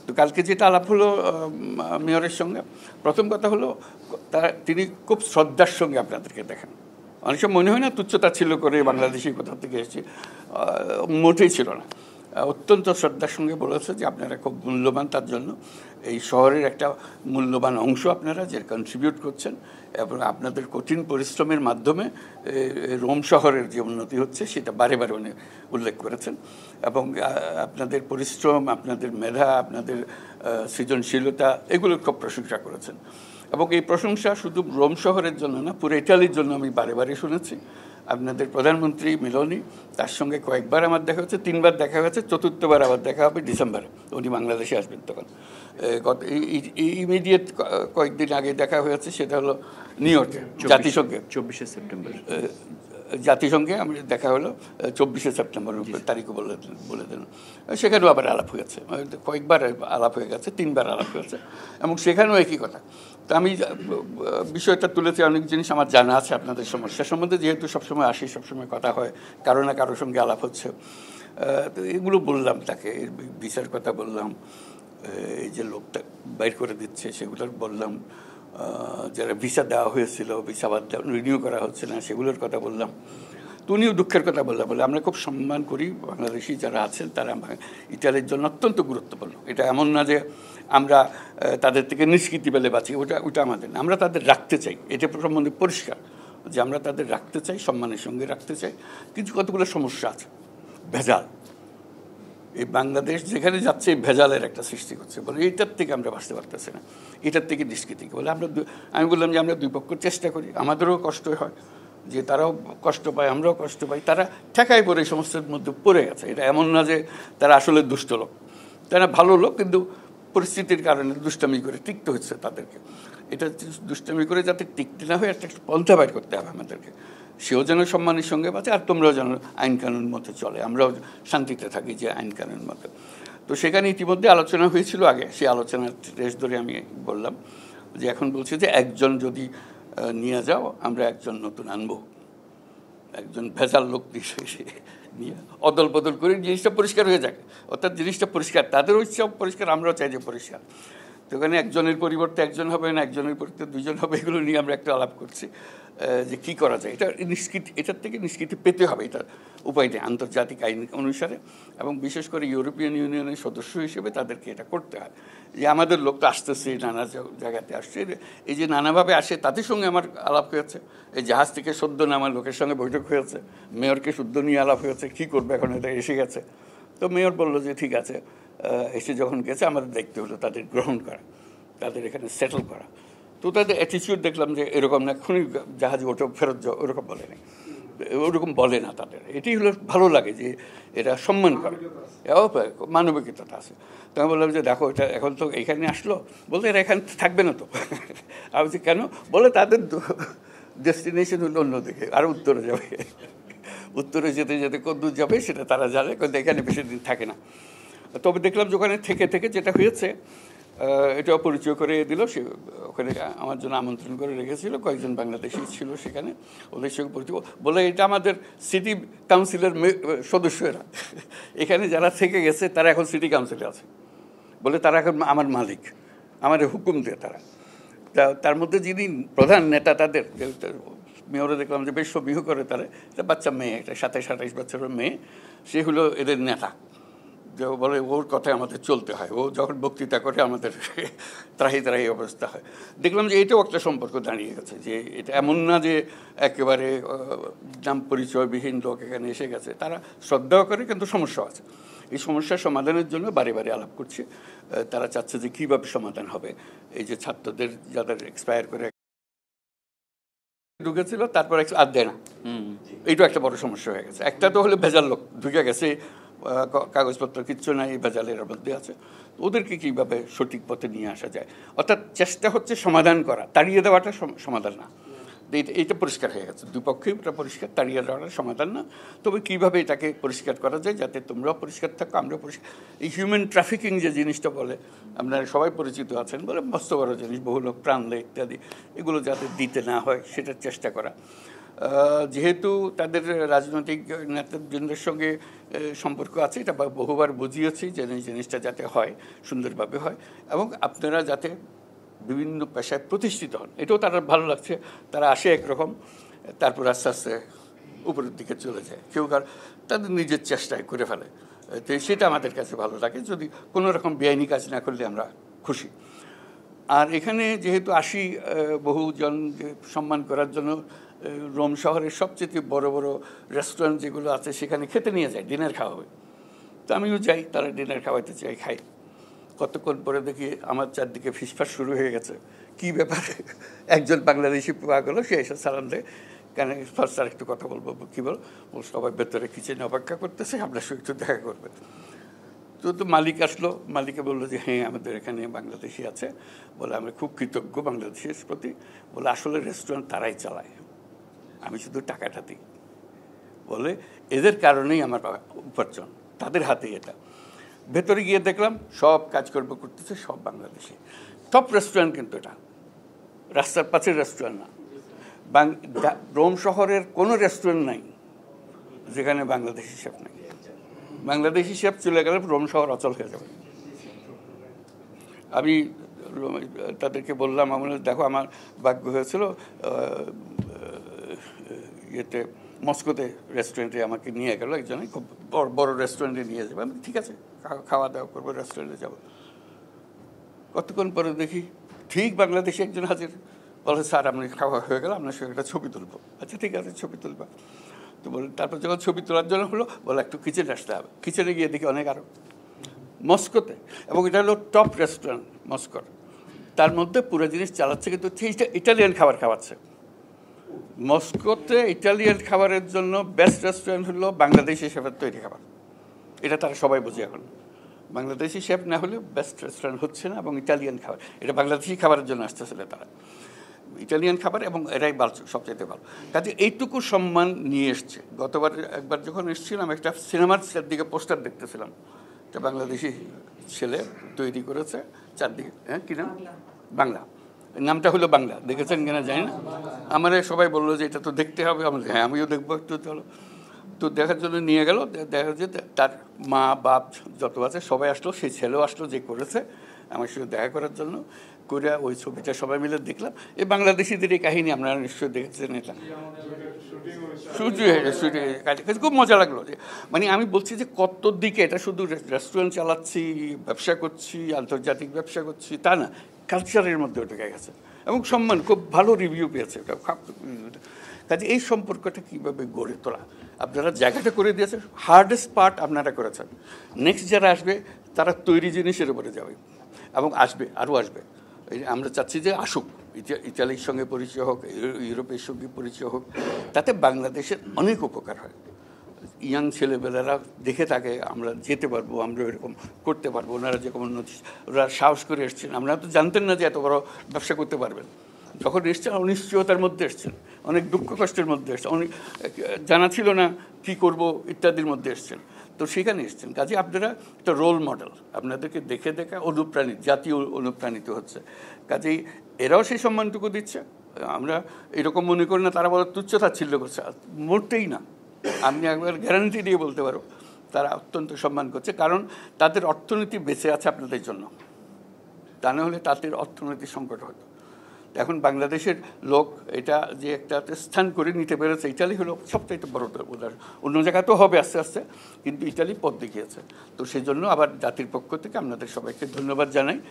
তো কালকে যেটা আলাপ হলো মেয়রের সঙ্গে, প্রথম কথা হলো তিনি খুব শ্রদ্ধার সঙ্গে আপনাদেরকে দেখেন। অনেক সময় মনে হয় না তুচ্ছতা ছিল করে বাংলাদেশি কোথা থেকে এসেছি, মোটেই ছিল না। অত্যন্ত শ্রদ্ধার সঙ্গে বলেছে যে আপনারা খুব মূল্যবান, তার জন্য এই শহরের একটা মূল্যবান অংশ আপনারা যে কন্ট্রিবিউট করছেন, এবং আপনাদের কঠিন পরিশ্রমের মাধ্যমে রোম শহরের যে উন্নতি হচ্ছে সেটা বারে বারে উনি উল্লেখ করেছেন। এবং আপনাদের পরিশ্রম, আপনাদের মেধা, আপনাদের সৃজনশীলতা, এগুলোর খুব প্রশংসা করেছেন। এবং এই প্রশংসা শুধু রোম শহরের জন্য না, পুরো ইটালির জন্য আমি বারে বারে শুনেছি। আপনাদের প্রধানমন্ত্রী মেলোনি, তার সঙ্গে কয়েকবার আমার দেখা হচ্ছে, 3বার দেখা হয়েছে, 4বার আবার দেখা হবে ডিসেম্বরে, উনি বাংলাদেশে আসবেন তখন। ইমিডিয়েট কয়েকদিন আগে দেখা হয়েছে, সেটা হলো নিউ ইয়র্কে জাতিসংঘে 24শে সেপ্টেম্বর জাতিসংঘে আমরা দেখা হলো 24শে সেপ্টেম্বর তারিখও বলে দিন। সেখানেও আবার আলাপ হয়েছে, কয়েকবার আলাপ হয়ে গেছে, 3বার আলাপ হয়েছে, এবং সেখানেও একই কথা। তো আমি বিষয়টা তুলেছি, অনেক জিনিস আমার জানা আছে আপনাদের সমস্যা সম্বন্ধে, যেহেতু সবসময় আসি, সবসময় কথা হয়, কারো না কারোর সঙ্গে আলাপ হচ্ছে। তো এগুলো বললাম তাকে, ভিসার কথা বললাম, এই যে লোকটা বাইর করে দিচ্ছে সেগুলোর বললাম, যারা ভিসা দেওয়া হয়েছিল ভিসা আবার রিনিউ করা হচ্ছে না সেগুলোর কথা বললাম। তো উনিও দুঃখের কথা বললাম, বলে আমরা খুব সম্মান করি বাংলাদেশি যারা আছেন, তারা ইটালির জন্য অত্যন্ত গুরুত্বপূর্ণ। এটা এমন না যে আমরা তাদের থেকে নিষ্কৃতি পেলে বাঁচি, ওটা আমাদের না, আমরা তাদের রাখতে চাই, এটা সম্বন্ধে পরিষ্কার যে আমরা তাদের রাখতে চাই, সম্মানের সঙ্গে রাখতে চাই। কিছু কতগুলো সমস্যা আছে, ভেজাল, এই বাংলাদেশ যেখানে যাচ্ছে এই ভেজালের একটা সৃষ্টি করছে, বলে এইটার থেকে আমরা বাঁচতে পারতেছি না, এটার থেকে নিষ্কৃতি বলে আমি বললাম যে আমরা দুই পক্ষ চেষ্টা করি, আমাদেরও কষ্ট হয়, যে তারাও কষ্ট পায়, আমরাও কষ্ট পাই, তারা ঠেকায় পড়ে এই সমস্যার মধ্যে পড়ে গেছে। এটা এমন না যে তারা আসলে দুষ্ট লোক, তারা ভালো লোক, কিন্তু পরিস্থিতির কারণে দুষ্টামি করে টিকতে হচ্ছে তাদেরকে। এটা দুষ্টামি করে যাতে টিকতে না হয়, একটা পন্থা বাইর করতে হবে আমাদেরকে, সেও যেন সম্মানের সঙ্গে বাঁচে, আর তোমরাও যেন আইন কানুন মতো চলে, আমরাও শান্তিতে থাকি যে আইন কানুন মতো। তো সেখানে ইতিমধ্যে আলোচনা হয়েছিল আগে, সেই আলোচনার রেশ ধরে আমি বললাম যে এখন বলছে যে একজন যদি নিয়ে যাও, আমরা একজন নতুন আনবো, একজন ভেজাল লোক নিয়ে অদল বদল করে জিনিসটা পরিষ্কার হয়ে যাক, অর্থাৎ জিনিসটা পরিষ্কার, তাদেরও ইচ্ছা পরিষ্কার, আমরাও চাই যে পরিষ্কার। তো ওখানে একজনের পরিবর্তে একজন হবে না, একজনের পরিবর্তে দুজন হবে, এগুলো নিয়ে আমরা একটা আলাপ করছি যে কী করা যায়। এটা নিষ্কৃতি, এটার থেকে নিষ্কৃতি পেতে হবে, এটার উপায় নেই আন্তর্জাতিক আইন অনুসারে, এবং বিশেষ করে ইউরোপিয়ান ইউনিয়নের সদস্য হিসেবে তাদেরকে এটা করতে হয়। যে আমাদের লোক তো আসতেছে, নানা জায়গাতে আসছে, এই যে নানাভাবে আসে, তাদের সঙ্গে আমার আলাপ হয়েছে, এই জাহাজ থেকে সদ্য নামার লোকের সঙ্গে বৈঠক হয়েছে, মেয়রকে শুদ্ধ নিয়ে আলাপ হয়েছে, কী করবে এখন, এটা এসে গেছে। তো মেয়র বললো যে ঠিক আছে, এসে যখন গেছে আমাদের দেখতে হলো তাদের গ্রহণ করা, তাদের এখানে সেটেল করা। তো তাদের অ্যাটিটিউড দেখলাম যে এরকম না, এক্ষুনি জাহাজে ওঠো ফেরত যাও, ওরকম বলে না, ওরকম বলে না তাদের। এটি হলো ভালো লাগে যে এরা সম্মান করে, মানবিকতা আছে। তো আমি বললাম যে দেখো, এটা এখন তো এখানে আসলো, বলতে এরা এখানে থাকবে না তো। আমি বলছি কেন, বলে তাদের ডেস্টিনেশন হলো অন্যদিকে, আরও উত্তরে যাবে, উত্তরে যেতে যেতে কদ্দূর যাবে সেটা তারা জানে, কিন্তু এখানে বেশি দিন থাকে না। তবে দেখলাম যে ওখানে থেকে থেকে যেটা হয়েছে, এটাও পরিচয় করে দিল, সে ওখানে আমার জন্য আমন্ত্রণ করে রেখেছিল, কয়েকজন বাংলাদেশি ছিল সেখানে, ওদের সঙ্গে পরিচয়, বলে এটা আমাদের সিটি কাউন্সিলের সদস্যরা, এখানে যারা থেকে গেছে তারা এখন সিটি কাউন্সিলে আছে, বলে তারা এখন আমার মালিক, আমার হুকুম দেয় তারা। তার মধ্যে যিনি প্রধান নেতা তাদের মেয়রে দেখলাম যে বেশ বিহু করে, তারা একটা বাচ্চা মেয়ে, একটা 27-28 বছরের মেয়ে, সে হলো এদের নেতা। যে বলে ওর কথায় আমাদের চলতে হয়, ও যখন বক্তৃতা করে আমাদের ত্রাহি ত্রাহি অবস্থা হয়। দেখলাম যে এটাও একটা সম্পর্ক দাঁড়িয়ে গেছে, যে এটা এমন না যে একেবারে নাম পরিচয়বিহীন লোক এখানে এসে গেছে, তারা শ্রদ্ধাও করে, কিন্তু সমস্যা আছে। এই সমস্যার সমাধানের জন্য বারে বারে আলাপ করছে, তারা চাচ্ছে যে কীভাবে সমাধান হবে। এই যে ছাত্রদের যাদের এক্সপায়ার করে ঢুকেছিল, তারপর আর দেয় না, এইটাও একটা বড় সমস্যা হয়ে গেছে। একটা তো হলে ভেজাল লোক ঢুকে গেছে, কাগজপত্র কিচ্ছু নাই, ভেজালের মধ্যে আছে, ওদেরকে কীভাবে সঠিক পথে নিয়ে আসা যায়। অর্থাৎ চেষ্টা হচ্ছে সমাধান করা, তাড়িয়ে দেওয়াটা সমাধান না। এইটা পরিষ্কার হয়ে গেছে, দুপক্ষেই এটা পরিষ্কার, তাড়িয়ে দেওয়াটা সমাধান না। তবে কীভাবে এটাকে পরিষ্কার করা যায় যাতে তোমরাও পরিষ্কার থাকো, আমরাও পরিষ্কার। এই হিউম্যান ট্রাফিকিং যে জিনিসটা বলে, আপনারা সবাই পরিচিত আছেন, বলে মস্ত বড় জিনিস, বহু লোক প্রাণ দেয় ইত্যাদি, এগুলো যাতে দিতে না হয় সেটার চেষ্টা করা। যেহেতু তাদের রাজনৈতিক নেতৃবৃন্দের সঙ্গে সম্পর্ক আছে, এটা বহুবার বুঝিয়েছি যে জিনিসটা যাতে হয়, সুন্দরভাবে হয়, এবং আপনারা যাতে বিভিন্ন পেশায় প্রতিষ্ঠিত হন, এটাও তারা ভালো লাগছে। তারা আসে একরকম, তারপর আস্তে আস্তে উপরের দিকে চলে যায়, কেউ তাদের নিজের চেষ্টায় করে ফেলে। তো সেটা আমাদের কাছে ভালো লাগে। যদি কোনো রকম বেআইনি কাজ না করলে আমরা খুশি। আর এখানে যেহেতু আসি বহুজন সম্মান করার জন্য, রোম শহরের সবচেয়ে বড় বড় রেস্টুরেন্ট যেগুলো আছে সেখানে খেতে নিয়ে যায়, ডিনার খাওয়া হবে। তো আমিও যাই, তারা ডিনার খাওয়াইতে চাই, খাই। কতক্ষণ পরে দেখি আমার চারদিকে ফিসফাস শুরু হয়ে গেছে, কি ব্যাপারে। একজন বাংলাদেশি পাওয়া গেলো, সে এসে সালাম দেয়, কেন স্যার একটু কথা বলবো। কী বল, সবাই ভেতরে কিচেনে অপেক্ষা করতেছে, আপনার সঙ্গে একটু দেখা করবে। তো মালিক আসলো, মালিকে বললো যে হ্যাঁ আমাদের এখানে বাংলাদেশি আছে, বলে আমরা খুব কৃতজ্ঞ বাংলাদেশের প্রতি। বলে আসলে রেস্টুরেন্ট তারাই চালায়, আমি শুধু টাকাটা দিই। বলে এদের কারণেই আমার উপার্জন, তাদের হাতেই এটা। ভেতরে গিয়ে দেখলাম সব কাজকর্ম করতেছে সব বাংলাদেশি। টপ রেস্টুরেন্ট কিন্তু এটা, রাস্তার পাশের রেস্টুরেন্ট না। রোম শহরের কোনো রেস্টুরেন্ট নাই যেখানে বাংলাদেশি শেফ নাই। বাংলাদেশি শেফ চলে গেলে রোম শহর অচল হয়ে যাবে। আমি তাদেরকে বললাম, আমার দেখো আমার ভাগ্য হয়েছিল ইয়েতে মস্কোতে রেস্টুরেন্টে আমাকে নিয়ে গেল একজনে, খুব বড় বড় রেস্টুরেন্টে নিয়ে যাবে। আমি ঠিক আছে, খাওয়া দাওয়া করবো, রেস্টুরেন্টে যাবো। কতক্ষণ পরে দেখি ঠিক বাংলাদেশি একজন হাজির, বলে স্যার আপনি খাওয়া হয়ে গেল, আপনার সঙ্গে একটা ছবি তুলবো। আচ্ছা ঠিক আছে, ছবি তুলবা। তো বলে তারপর যখন ছবি তোলার জন্য হলো, বলে একটু কিচেনে আসতে হবে। কিচেনে গিয়ে দেখি অনেক আরও মস্কোতে, এবং এটা হলো টপ রেস্টুরেন্ট মস্কোর। তার মধ্যে পুরো জিনিস চালাচ্ছে কিন্তু ইটালিয়ান খাবার খাওয়াচ্ছে। মস্কোতে ইটালিয়ান খাবারের জন্য বেস্ট রেস্টুরেন্ট হলো বাংলাদেশি শেফের তৈরি খাবার। এটা তারা সবাই বোঝে এখন। বাংলাদেশি শেফ না হলে বেস্ট রেস্টুরেন্ট হচ্ছে না, এবং ইটালিয়ান খাবার, এটা বাংলাদেশি খাবারের জন্য আসতেছিল তারা, ইটালিয়ান খাবার, এবং এরাই ভালো, সবচাইতে ভালো। কাজে এইটুকু সম্মান নিয়ে এসছে। গতবার একবার যখন এসেছিলাম, একটা সিনেমার দিকে পোস্টার দেখতেছিলাম, একটা বাংলাদেশি ছেলে তৈরি করেছে চারদিকে। হ্যাঁ, কী নাম? বাংলা, নামটা হলো বাংলা। দেখেছেন কিনা জানি না। আমার সবাই বললো যে এটা তো দেখতে হবে। আমি হ্যাঁ, আমিও দেখবো একটু। চলো, তো দেখার জন্য নিয়ে গেল। দেখা যে তার মা বাপ যত আছে সবাই আসলো, সেই ছেলেও আসলো যে করেছে আমার সঙ্গে দেখা করার জন্য। করে ওই ছবিটা সবাই মিলে দেখলাম। এই বাংলাদেশিদের এই কাহিনী আপনারা নিশ্চয়ই দেখেছেন। এটা শুটিং খুব মজা লাগলো। যে মানে আমি বলছি যে কত দিকে, এটা শুধু রেস্টুরেন্ট চালাচ্ছি, ব্যবসা করছি, আন্তর্জাতিক ব্যবসা করছি তা না, কালচারের মধ্যে ওটা গেছে, এবং সম্মান, খুব ভালো রিভিউ পেয়েছে ওটা। কাজে এই সম্পর্কটা কীভাবে গড়ে তোলা, আপনারা জায়গাটা করে দিয়েছেন। হার্ডেস্ট পার্ট আপনারা করেছেন। নেক্সট যারা আসবে তারা তৈরি জিনিসের উপরে যাবে, এবং আসবে, আরও আসবে। আমরা চাচ্ছি যে আসুক, ইতালির সঙ্গে পরিচয় হোক, ইউরোপের সঙ্গে পরিচয় হোক, তাতে বাংলাদেশের অনেক উপকার হয়। ইয়াং ছেলেবেলারা দেখে থাকে আমরা যেতে পারবো, আমরা এরকম করতে পারবো। ওনারা যেরকম ওরা সাহস করে এসছেন, আমরা তো জানতেন না যে এত বড় ব্যবসা করতে পারবেন। যখন এসছেন অনিশ্চয়তার মধ্যে এসছেন, অনেক দুঃখ কষ্টের মধ্যে এসছেন, অনেক জানা ছিল না কী করব ইত্যাদির মধ্যে এসছেন। তো সেখানে এসছেন। কাজে আপনারা একটা রোল মডেল, আপনাদেরকে দেখে দেখে অনুপ্রাণিত, জাতীয় অনুপ্রাণিত হচ্ছে। কাজেই এরাও সেই সম্মানটুকু দিচ্ছে। আমরা এরকম মনে করি না তারা বড় তুচ্ছতাচ্ছিল্য করছে, মোটেই না। আমি একবার গ্যারান্টি দিয়ে বলতে পারো তারা অত্যন্ত সম্মান করছে, কারণ তাদের অর্থনীতি বেঁচে আছে আপনাদের জন্য। তা না হলে তাদের অর্থনৈতিক সংকট হতো। এখন বাংলাদেশের লোক এটা যে একটা স্থান করে নিতে পেরেছে, ইটালি হলো সবচাইতে বড় উদাহরণ। অন্য জায়গায় তো হবে আস্তে আস্তে, কিন্তু ইটালি পথ দেখিয়েছে। তো সেই জন্য আবার জাতির পক্ষ থেকে আপনাদের সবাইকে ধন্যবাদ জানাই।